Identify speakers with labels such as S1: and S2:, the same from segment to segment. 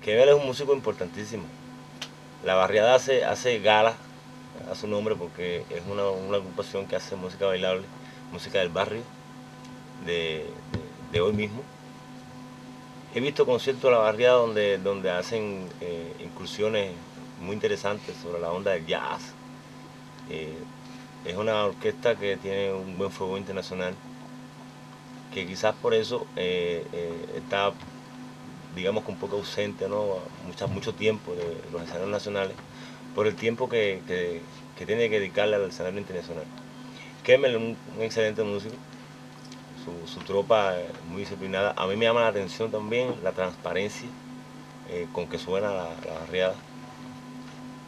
S1: Kemel es un músico importantísimo. La barriada hace gala a su nombre porque es una agrupación que hace música bailable, música del barrio, de hoy mismo. He visto conciertos de la barriada donde hacen incursiones muy interesantes sobre la onda del jazz. Eh, es una orquesta que tiene un buen fuego internacional, que quizás por eso está, digamos, que un poco ausente, ¿no? Mucho tiempo de los escenarios nacionales, por el tiempo que tiene que dedicarle al escenario internacional. Kemel es un excelente músico, su tropa muy disciplinada. A mí me llama la atención también la transparencia con que suena la barriada,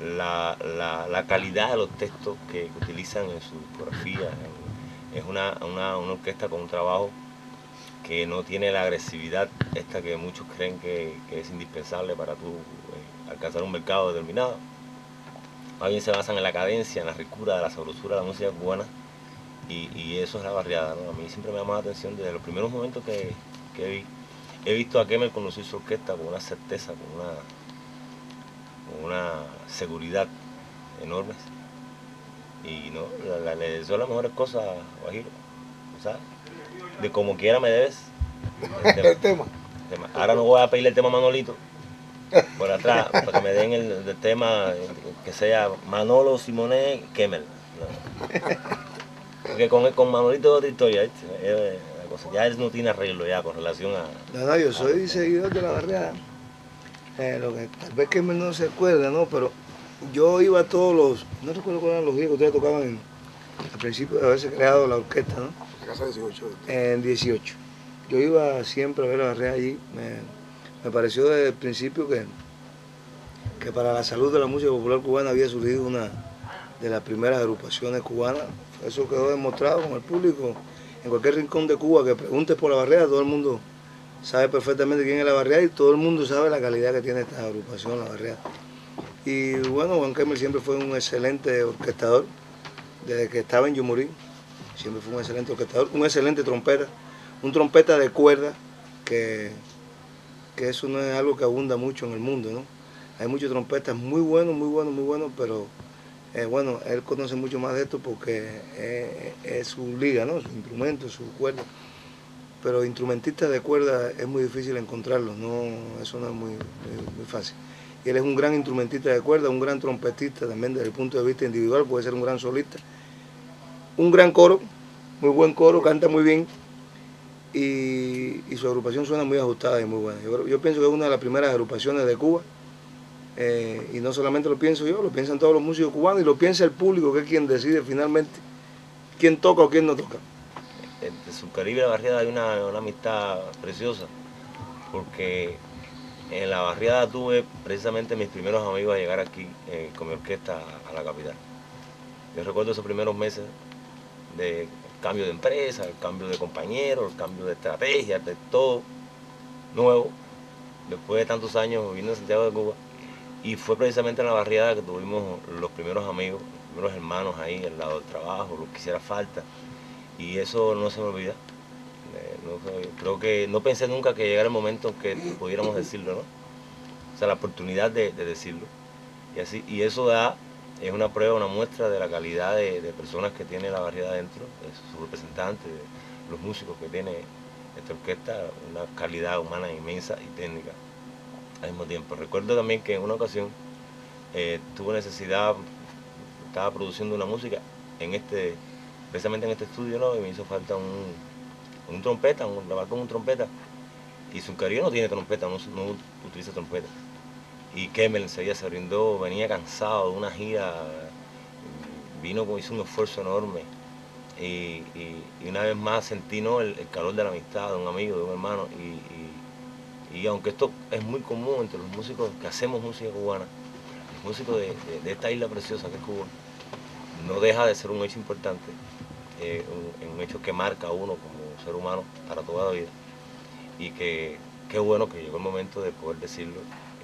S1: la calidad de los textos que utilizan en su discografía. Es una orquesta con un trabajo que no tiene la agresividad esta que muchos creen que es indispensable para tú alcanzar un mercado determinado. Más bien se basan en la cadencia, en la ricura, de la sabrosura de la música cubana, y eso es la barriada, ¿no? A mí siempre me llama la atención desde los primeros momentos que vi. He visto a Kemel conducir su orquesta con una certeza, con una seguridad enormes. Y no, le deseo las mejores cosas a Guajiro, ¿sabes? De como quiera me debes
S2: el tema.
S1: Ahora no voy a pedirle el tema a Manolito por atrás para que me den el tema que sea Manolo Simonet Kemel, ¿no? Porque con Manolito es otra historia, ¿viste? Ya él no tiene arreglo ya con relación a...
S2: No, yo soy seguidor de la barriada. Lo que tal vez que no se acuerda, ¿no? Pero yo iba a todos los, no recuerdo cuáles eran los días que ustedes tocaban al principio de haberse creado la orquesta, ¿no?
S3: La casa 18.
S2: En 18. Yo iba siempre a ver la barriada allí. Me pareció desde el principio que para la salud de la música popular cubana había surgido una de las primeras agrupaciones cubanas. Eso quedó demostrado con el público. En cualquier rincón de Cuba que preguntes por la barriada, todo el mundo sabe perfectamente quién es la barriada y todo el mundo sabe la calidad que tiene esta agrupación, la barriada. Y bueno, Juan Kemel siempre fue un excelente orquestador, desde que estaba en Yumurí, siempre fue un excelente orquestador, un excelente trompeta, un trompeta de cuerda, que eso no es algo que abunda mucho en el mundo, ¿no? Hay muchos trompetas muy buenos, pero bueno, él conoce mucho más de esto porque es su liga, ¿no? Su instrumento, su cuerda. Pero instrumentistas de cuerda es muy difícil encontrarlos, no, eso no es muy fácil. Y él es un gran instrumentista de cuerda, un gran trompetista también desde el punto de vista individual, puede ser un gran solista. Un gran coro, muy buen coro, canta muy bien y su agrupación suena muy ajustada y muy buena. Yo pienso que es una de las primeras agrupaciones de Cuba y no solamente lo pienso yo, lo piensan todos los músicos cubanos y lo piensa el público, que es quien decide finalmente quién toca o quién no toca.
S1: Entre Subcaribe y la barriada hay una amistad preciosa, porque en la barriada tuve precisamente mis primeros amigos a llegar aquí con mi orquesta a la capital. Yo recuerdo esos primeros meses de cambio de empresa, el cambio de compañeros, el cambio de estrategia, de todo nuevo, después de tantos años viviendo en Santiago de Cuba. Y fue precisamente en la barriada que tuvimos los primeros amigos, los primeros hermanos ahí al lado del trabajo, lo que hiciera falta. Y eso no se me olvida. Creo que no pensé nunca que llegara el momento en que pudiéramos decirlo, ¿no? O sea, la oportunidad de decirlo. Y eso es una prueba, una muestra de la calidad de personas que tiene la barriada adentro, de sus representantes, de los músicos que tiene esta orquesta, una calidad humana inmensa y técnica al mismo tiempo. Recuerdo también que en una ocasión tuve necesidad, estaba produciendo una música precisamente en este estudio, ¿no? Y me hizo falta un trompeta, grabar con un trompeta. Y Zuccarello no tiene trompeta, no utiliza trompeta. Y Kemel enseguida se brindó, venía cansado de una gira, hizo un esfuerzo enorme. Y una vez más sentí, ¿no? el calor de la amistad, de un amigo, de un hermano. Y aunque esto es muy común entre los músicos que hacemos música cubana, los músicos de esta isla preciosa que es Cuba, no deja de ser un hecho importante, un hecho que marca a uno como ser humano para toda la vida. Y que qué bueno que llegó el momento de poder decirlo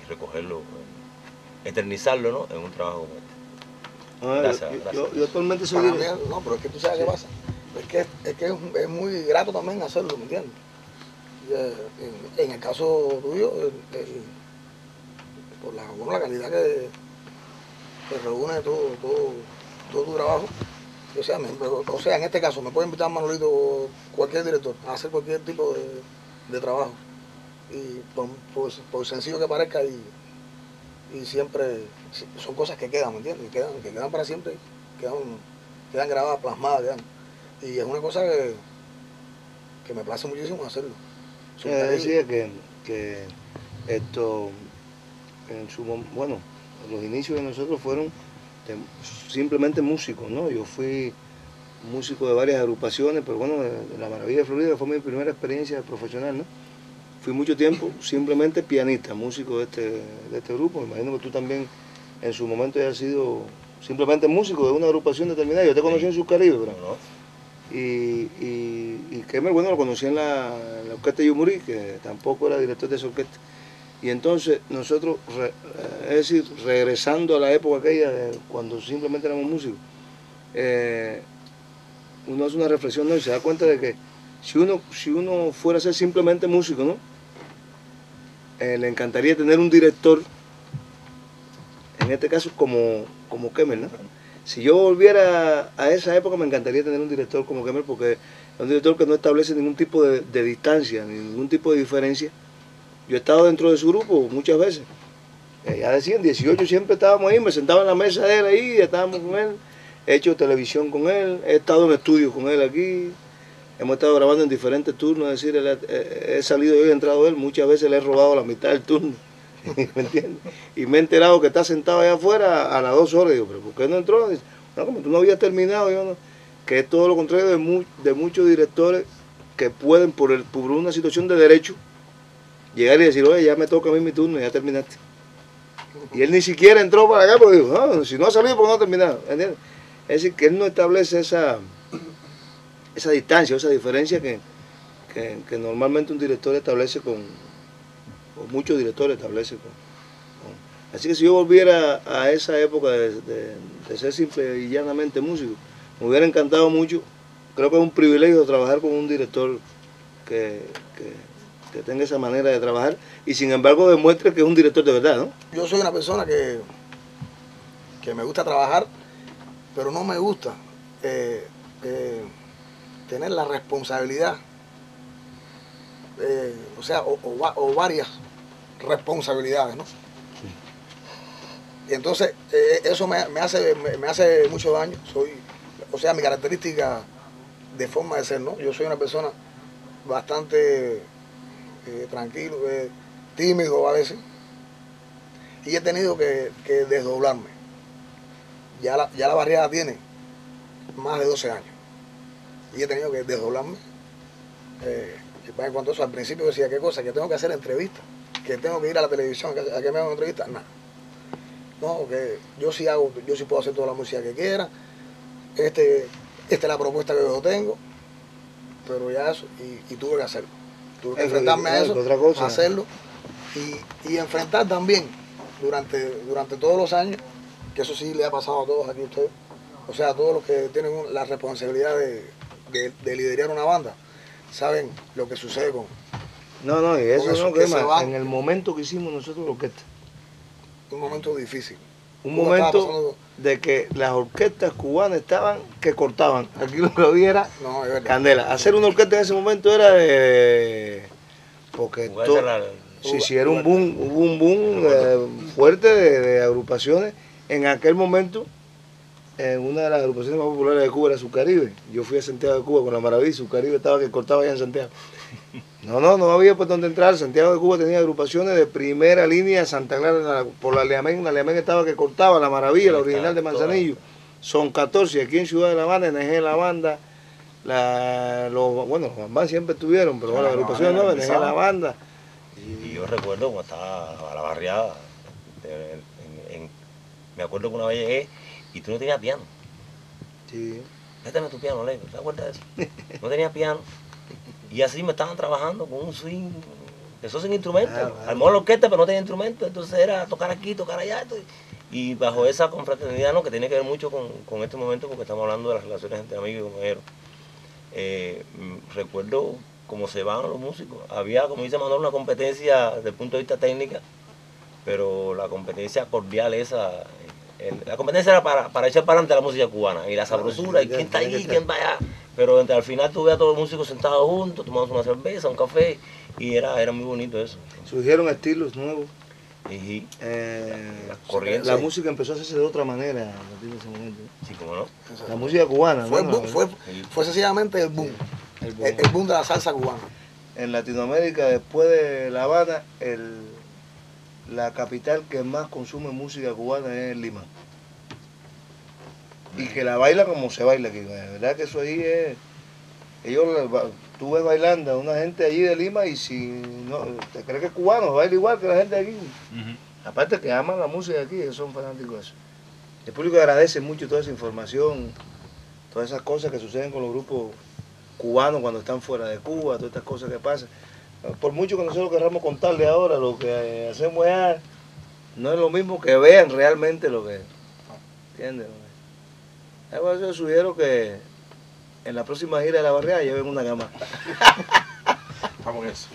S1: y recogerlo, eternizarlo, ¿no? En un trabajo como este. Gracias.
S2: Yo actualmente soy...
S3: Para mí, no, pero es que tú sabes qué pasa. Es que es muy grato también hacerlo, ¿me entiendes? En el caso tuyo, bueno, la calidad que reúne todo tu trabajo. O sea, en este caso, me puede invitar Manolito o cualquier director a hacer cualquier tipo de trabajo. Y por sencillo que parezca, y siempre son cosas que quedan, ¿me entiendes? Que quedan para siempre, quedan grabadas, plasmadas, y es una cosa que me place muchísimo hacerlo.
S2: Decía que esto, bueno, los inicios de nosotros fueron simplemente músicos, ¿no? Yo fui músico de varias agrupaciones, pero bueno, La Maravilla de Florida fue mi primera experiencia profesional, ¿no? Fui mucho tiempo simplemente pianista, músico de este grupo. Me imagino que tú también en su momento hayas sido simplemente músico de una agrupación determinada. Yo te conocí en Subcaribe, ¿verdad?
S1: No.
S2: Y Kemer, bueno, lo conocí en la orquesta de Yumurí, que tampoco era director de esa orquesta. Y entonces nosotros, es decir, regresando a la época aquella, cuando simplemente éramos músicos, uno hace una reflexión, ¿no? Y se da cuenta de que si uno fuera a ser simplemente músico, ¿no? Le encantaría tener un director, en este caso como Kemer, ¿no? Si yo volviera a esa época, me encantaría tener un director como Kemer, porque es un director que no establece ningún tipo de distancia, ningún tipo de diferencia. Yo he estado dentro de su grupo muchas veces. Ya decían, 18 siempre estábamos ahí, me sentaba en la mesa de él ahí, estábamos con él, he hecho televisión con él, he estado en estudios con él aquí, hemos estado grabando en diferentes turnos, es decir, he salido yo y he entrado él, muchas veces le he robado la mitad del turno, ¿me entiendes? Y me he enterado que está sentado allá afuera a las 2 horas, y digo, pero ¿por qué no entró? Dice, no, como tú no habías terminado, yo no. Que es todo lo contrario de muchos directores que pueden, por una situación de derecho, llegar y decir, oye, ya me toca a mí mi turno, ya terminaste. Y él ni siquiera entró para acá porque dijo, no, si no ha salido, pues no ha terminado, ¿entiendes? Es decir, que él no establece esa distancia, esa diferencia que normalmente un director establece o muchos directores establecen Así que si yo volviera a esa época de ser simple y llanamente músico, me hubiera encantado mucho. Creo que es un privilegio trabajar con un director que tenga esa manera de trabajar y sin embargo demuestre que es un director de verdad, ¿no?
S3: Yo soy una persona que me gusta trabajar, pero no me gusta tener la responsabilidad, o varias responsabilidades, ¿no? Y entonces eso me hace mucho daño. Mi característica de forma de ser, ¿no? Yo soy una persona bastante tranquilo, tímido a veces, y he tenido que desdoblarme. Ya la barriada tiene más de 12 años y he tenido que desdoblarme. En cuanto a eso, al principio decía, ¿qué cosa? Que tengo que hacer entrevistas, que tengo que ir a la televisión a que me hagan entrevistas. Nada. No, que yo sí puedo hacer toda la música que quiera. Esta es la propuesta que yo tengo, pero ya eso, y tuve que hacerlo. Tuve que enfrentarme a eso, a hacerlo, y enfrentar también durante todos los años, que eso sí le ha pasado a todos aquí ustedes, o sea, a todos los que tienen la responsabilidad de liderar una banda, saben lo que sucede con...
S2: No, y eso no, que más, en el momento que hicimos nosotros la orquesta.
S3: Un momento difícil.
S2: Un momento de que las orquestas cubanas estaban que cortaban. Aquí lo que había era candela. Hacer una orquesta en ese momento era porque era un boom, hubo un boom fuerte de agrupaciones. En aquel momento, una de las agrupaciones más populares de Cuba era Subcaribe. Yo fui a Santiago de Cuba con La Maravilla, Subcaribe estaba que cortaba allá en Santiago. No había por dónde entrar. Santiago de Cuba tenía agrupaciones de primera línea, Santa Clara por la Leamén estaba que cortaba, La Maravilla, la original de Manzanillo. Son 14, aquí en Ciudad de La Habana, NG La Banda, los Bambán siempre estuvieron, pero la agrupación no, NG La Banda.
S1: Y yo recuerdo cuando estaba a la barriada, me acuerdo que una vez llegué y tú no tenías piano.
S2: Sí.
S1: Préstame tu piano, Lego, ¿te acuerdas de eso? No tenía piano. Y así me estaban trabajando con un swing, eso sin instrumento. Armó la orquesta, pero no tenía instrumento, entonces era tocar aquí, tocar allá. Y bajo esa confraternidad, ¿no? Que tiene que ver mucho con este momento, porque estamos hablando de las relaciones entre amigos y compañeros. Recuerdo cómo se van los músicos. Había, como dice Manuel, una competencia desde el punto de vista técnica pero la competencia cordial esa, la competencia era para echar para adelante la música cubana, y la sabrosura, y quién está allí, quién va allá. Pero al final tuve a todos los músicos sentados juntos, tomando una cerveza, un café, y era muy bonito eso.
S2: Surgieron estilos nuevos.
S1: Y
S2: Las
S1: corrientes.
S2: La música empezó a hacerse de otra manera en ese momento.
S1: Sí, cómo no.
S2: La música cubana.
S3: Fue,
S2: ¿no?
S3: fue sencillamente el boom. El boom de la salsa cubana.
S2: En Latinoamérica, después de La Habana, la capital que más consume música cubana es Lima. Y que la baila como se baila aquí. La verdad que eso ahí es... Tú ves bailando a una gente allí de Lima y si no te crees que es cubano, baila igual que la gente de aquí. Aparte que aman la música de aquí, ellos son fanáticos de eso. El público agradece mucho toda esa información, todas esas cosas que suceden con los grupos cubanos cuando están fuera de Cuba, todas estas cosas que pasan. Por mucho que nosotros queramos contarle ahora, lo que hacemos allá no es lo mismo que vean realmente lo que... ¿Entiendes? Yo sugiero que en la próxima gira de la barriada lleven una cama.
S4: Vamos en eso.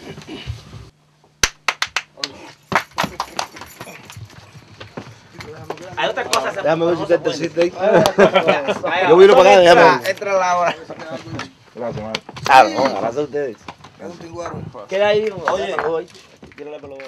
S5: Hay otra cosa.
S2: Déjame ver si usted te siente ahí.
S5: Vaya,
S2: Yo viro para acá, déjame ver.
S5: entra la hora.
S4: Gracias, madre.
S2: Claro, no, gracias a ustedes.
S3: Es un tinguaro.
S5: Queda ahí.
S1: Oye,
S5: Tírale por los